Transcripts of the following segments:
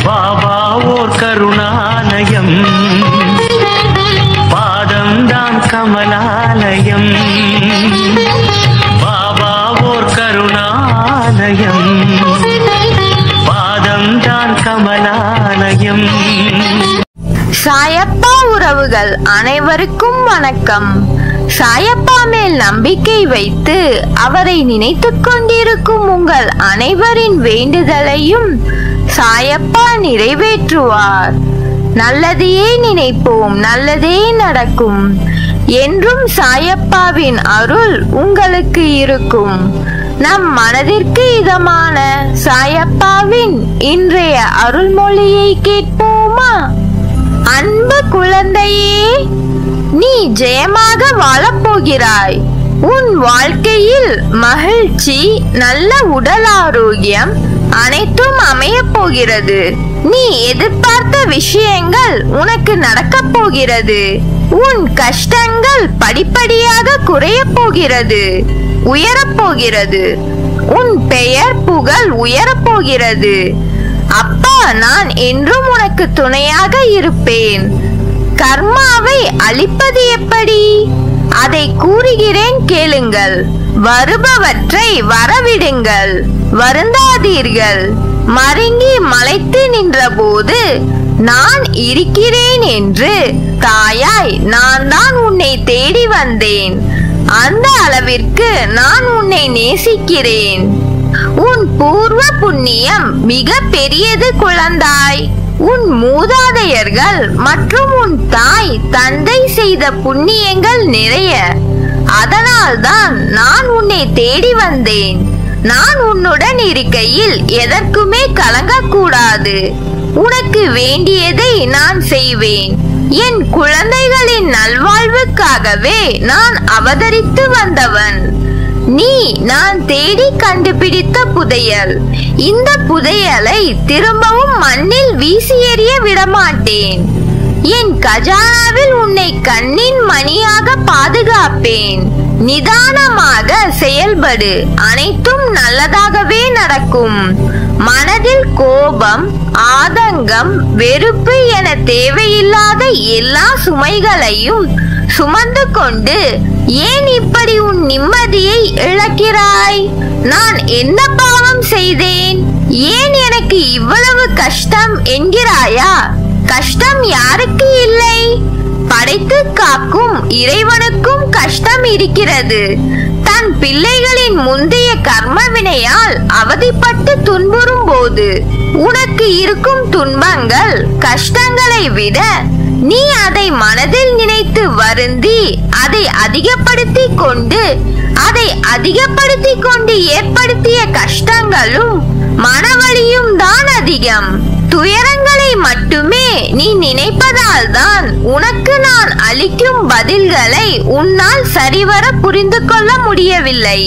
பாபா ஓர் கருணாலயம், பாதம்தான் கமலாலயம். பாபா ஓர் கருணாலயம், பாதம்தான் கமலாலயம். சாயப்பா உறவுகள் அனைவருக்கும் வணக்கம். சாயப்பா மேல் நம்பிக்கை வைத்து அவரை நினைத்துக் கொண்டிருக்கும் உங்கள் அனைவரின் வேண்டுதலையும் சாயப்பா நிறைவேற்றுவார். நல்லதையே நினைப்போம், நல்லதே நடக்கும். என்றும் சாயப்பாவின் அருள் உங்களுக்கு இருக்கும். நம் மனதிற்கு இதமான சாயப்பாவின் இன்றைய அருள்மொழியை கேட்போமா? அன்பு குழந்தையே, நீ ஜெயமாக வாழப்போகிறாய். உன் வாழ்க்கையில் மகிழ்ச்சி, நல்ல உடல் ஆரோக்கியம் அனைத்தும் அமைய போகிறது. நீ எதிர்பார்த்த விஷயங்கள் உனக்கு நடக்கப் போகிறது. உன் கஷ்டங்கள் படிப்படியாக குறைய போகிறது, உயரப்போகிறது. உன் பெயர் புகழ் உயரப்போகிறது. அப்பா நான் என்றும் உனக்கு துணையாக இருப்பேன். கர்மாவை அழிப்பது எப்படி? அதை கூறுகிறேன் கேளுங்கள். வருபவற்றை வரவிடுங்கள், வருந்தாதீர்கள். மருங்கி மலைத்து நின்ற போது நான் இருக்கிறேன் என்று தாயாய் நான் தான் உன்னை தேடி வந்தேன். அந்த அளவிற்கு நான் உன்னை நேசிக்கிறேன். உன் பூர்வ புண்ணியம் மிக பெரியது குழந்தாய். உன் மூதாதையர்கள் மற்றும் உன் தாய் தந்தை செய்த புண்ணியங்கள் நிறைய. அதனால்தான் நான் உன்னை தேடி வந்தேன். நான் உன்னுடன் இருக்கையில் எதற்குமே கலங்கக்கூடாது. உனக்கு வேண்டியதை நான் செய்வேன். என் குழந்தைகளின் நல்வாழ்வுக்காகவே நான் அவதரித்து வந்தவன். நீ நான் தேடி கண்டுபிடித்த புதையல். இந்த புதையலை திரும்பவும் மண்ணில் வீசி எறிய விடமாட்டேன். என் கஜானாவில் உன்னை கண்ணின் மணியாக பாதுகாப்பேன். நிதானமாக செயல்படு, அனைத்தும் நல்லதாகவே நடக்கும். மனதில் கோபம், ஆதங்கம், வெறுப்பு என தேவையில்லாத எல்லா சுமைகளையும் சுமந்து கொண்டு ஏன் இப்படி உன் நிம்மதியை இழக்கிறாய்? நான் என்ன பாவம் செய்தேன்? ஏன் எனக்கு இவ்வளவு கஷ்டம் என்கிறாயா? கஷ்டம் யாருக்கு இல்லை? படைத்து காக்கும் இறைவனுக்கும் கஷ்டம் இருக்கிறது. தன் பிள்ளைகளின் முந்தைய கர்ம வினையால் அவதிப்பட்டு துன்புறும் போது உனக்கு இருக்கும் துன்பங்கள், கஷ்டங்களை விட நீ அதை மனதில் நினைத்து வருந்தி அதை அதிகப்படுத்தி கொண்டு ஏற்படுத்திய கஷ்டங்களும் மனவலியும் தான் அதிகம். துயரங்களை மட்டுமே நீ நினைப்பதால் தான் உனக்கு நான் அளிக்கும் பதில்களை உன்னால் சரிவர புரிந்து கொள்ள முடியவில்லை.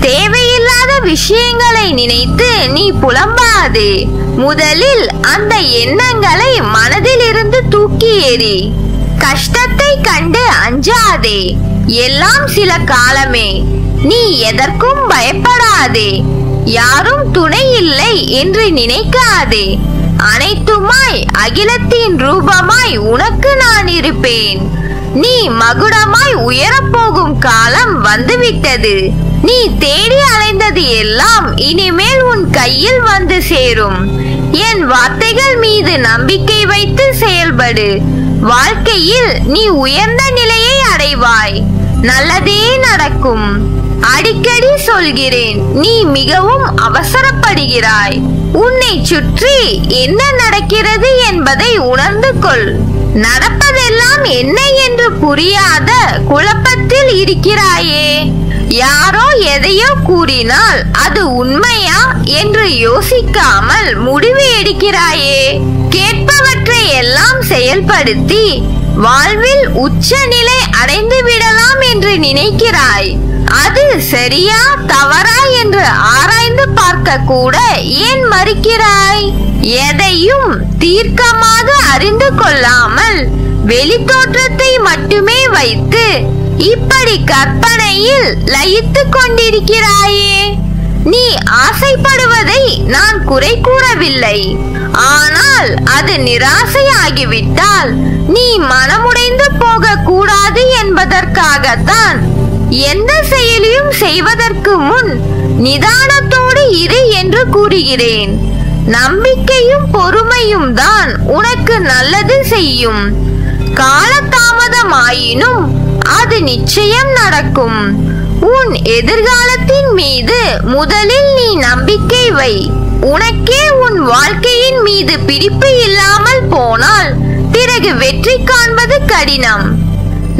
தேவையில்லாத விஷயங்களை நினைத்து நீ புலம்பாதே. முதலில் அந்த எண்ணங்களை மனதில் இருந்து தூக்கி எறி. கஷ்டத்தை கண்டு அஞ்சாதே. எல்லாம் சில காலமே. நீ எதற்கும் பயப்படாதே. யாரும் துணை இல்லை என்று நினைக்காதே. அனைத்துமாய் அகிலத்தின் ரூபமாய் உனக்கு நான் இருப்பேன். நீ மகுடமாய் உயரப்போகும் காலம் வந்துவிட்டது. நீ தேடி அலைந்தது எல்லாம் இனிமேல் உன் கையில் வந்து சேரும். என் வார்த்தைகள் மீது நம்பிக்கை வைத்து செயல்படு. வாழ்க்கையில் நீ உயர்ந்த நிலையை அடைவாய். நல்லதே நடக்கும். அடிக்கடி சொல்கிறேன், நீ மிகவும் அவசரப்படுகிறாய். உன்னை சுற்றி என்ன நடக்கிறது என்பதை உணர்ந்து கொள். நடப்பதெல்லாம் என்ன என்று புரியாத குழப்பத்தில் இருக்கிறாயே. யாரோ எதையோ கூறினால் அது உண்மையா என்று யோசிக்காமல் முடிவு எடுக்கிறாயே. கேட்பவற்றை எல்லாம் செயல்படுத்தி வாழ்வில் உச்ச நிலை அடைந்து விடலாம் என்று நினைக்கிறாய். அது சரியா தவறா என்று ஆராய்ந்து பார்க்க கூட ஏன் மறுக்கிறாய்? எதையும் தீர்க்கமாக அறிந்து கொள்ளாமல் வெளித்தோற்றத்தை மட்டுமே வைத்து இப்படி கற்பனையில் லயித்துக் கொண்டிருக்கிறாயே. நீ ஆசைப்படுவதை நான் குறை கூறவில்லை. ஆனால் அது நிராசையாகிவிட்டால் நீ மனமுடைந்து போக கூடாது என்பதற்காகத்தான் எந்த செயலையும் செய்வதற்கு முன் நிதானத்தோடு இரு என்று கூறுகிறேன். நம்பிக்கையும் பொறுமையும் தான் உனக்கு நல்லது செய்யும். காலதாமதமாயினும் அது நிச்சயம் நடக்கும். உன் எதிர்காலத்தின் மீது முதலில் நீ நம்பிக்கை வை. உனக்கே உன் வாழ்க்கையின் மீது பிடிப்பு இல்லாமல் போனால் பிறகு வெற்றி காண்பது கடினம்.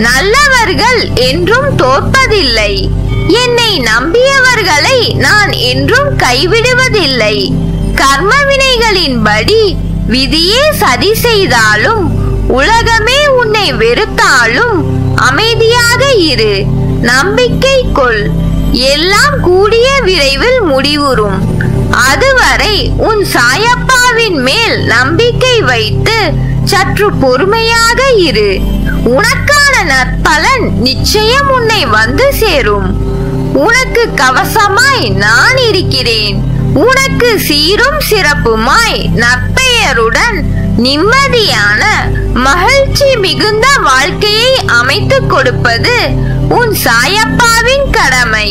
நல்லவர்கள் என்றும் தோற்பதில்லை. என்னை நம்பியவர்களை நான் என்றும் கைவிடுவதில்லை. கர்ம வினைகளின்படி விதியே சதி செய்தாலும் உலகமே உன்னை வெறுத்தாலும் அமைதியாக இரு. நம்பிக்கை கொள். எல்லாம் கூடிய விரைவில் முடிவுறும். அதுவரை உன் சாயப்பாவின் மேல் நம்பிக்கை வைத்து சற்று பொறுமையாக இரு. உனக்கான நற்பலன் நிச்சயம் உன்னை வந்து சேரும். உனக்கு கவசமாய் நான் இருக்கிறேன். உனக்கு சீரும் சிறப்புமாய் நற்பெயருடன் நிம்மதியான மகிழ்ச்சி மிகுந்த வாழ்க்கையை அமைத்துக் கொடுப்பது உன் சாயப்பாவின் கடமை.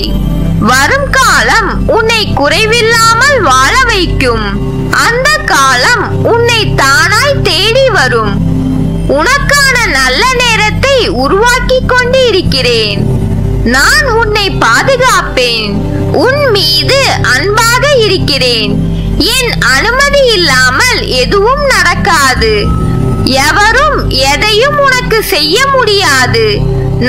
வரும் காலம் உன்னை குறைவில்லாமல் வாழ வைக்கும். அந்த காலம் உன்னை தானாய் தேடி வரும். உனக்கான நல்ல நேரத்தை உருவாக்கி கொண்டு இருக்கிறேன். நான் உன்னை பாதுகாப்பேன். உன் மீது அன்பாக இருக்கிறேன். என் அனுமதி இல்லாமல் எதுவும் நடக்காது. எவரும் எதையும் உனக்கு செய்ய முடியாது.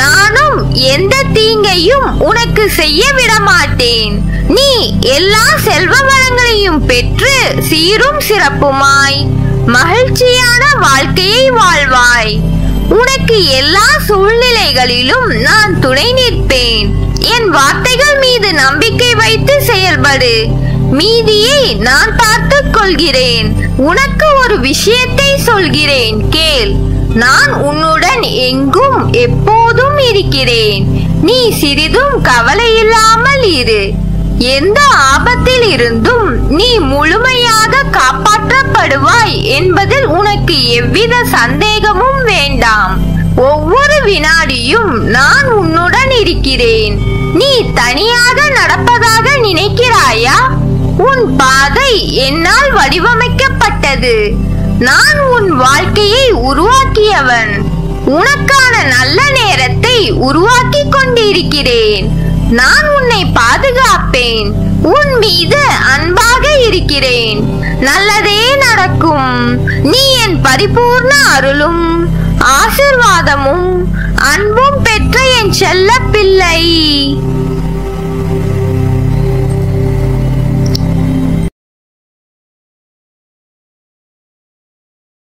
நானும் எந்த தீங்கையும் உனக்கு செய்ய விட மாட்டேன். நீ எல்லா செல்வ வளங்களையும் பெற்று சீரும் சிறப்புமாய் மகிழ்ச்சியான வாழ்க்கையை வாழ்வாய். உனக்கு எல்லா சூழ்நிலைகளிலும் நான் துணை நிற்பேன். என் வார்த்தைகள் மீது நம்பிக்கை வைத்து செயல்படு. மீதியை நான் பார்த்துக் கொள்கிறேன். உனக்கு ஒரு விஷயத்தை சொல்கிறேன், கேள். நான் உன்னுடன் எங்கும் எப்போதும் இருக்கிறேன். நீ சிறிதும் கவலை இல்லாமல் இரு. எந்த ஆபத்தில் இருந்தும் நீ முழுமையாக காப்பாற்றப்படுவாய் என்பதில் உனக்கு எவ்வித சந்தேகமும் வேண்டாம். ஒவ்வொரு வினாடியும் நான் உன்னுடன் இருக்கிறேன். நீ தனியாக நடப்பதாக நினைக்கிறாயா? உன் பாதை என்னால் வடிவமைக்கப்பட்டது. நான் உன் வாழ்க்கையை உருவாக்கியவன். உனக்கான நல்ல நேரத்தை உருவாக்கி கொண்டிருக்கிறேன். நான் உன்னை பாதுகாப்பேன். உன் மீது அன்பாக இருக்கிறேன். நல்லதே நடக்கும். நீ என் பரிபூர்ண அருளும் ஆசிர்வாதமும் அன்பும் பெற்ற என் செல்ல பிள்ளை.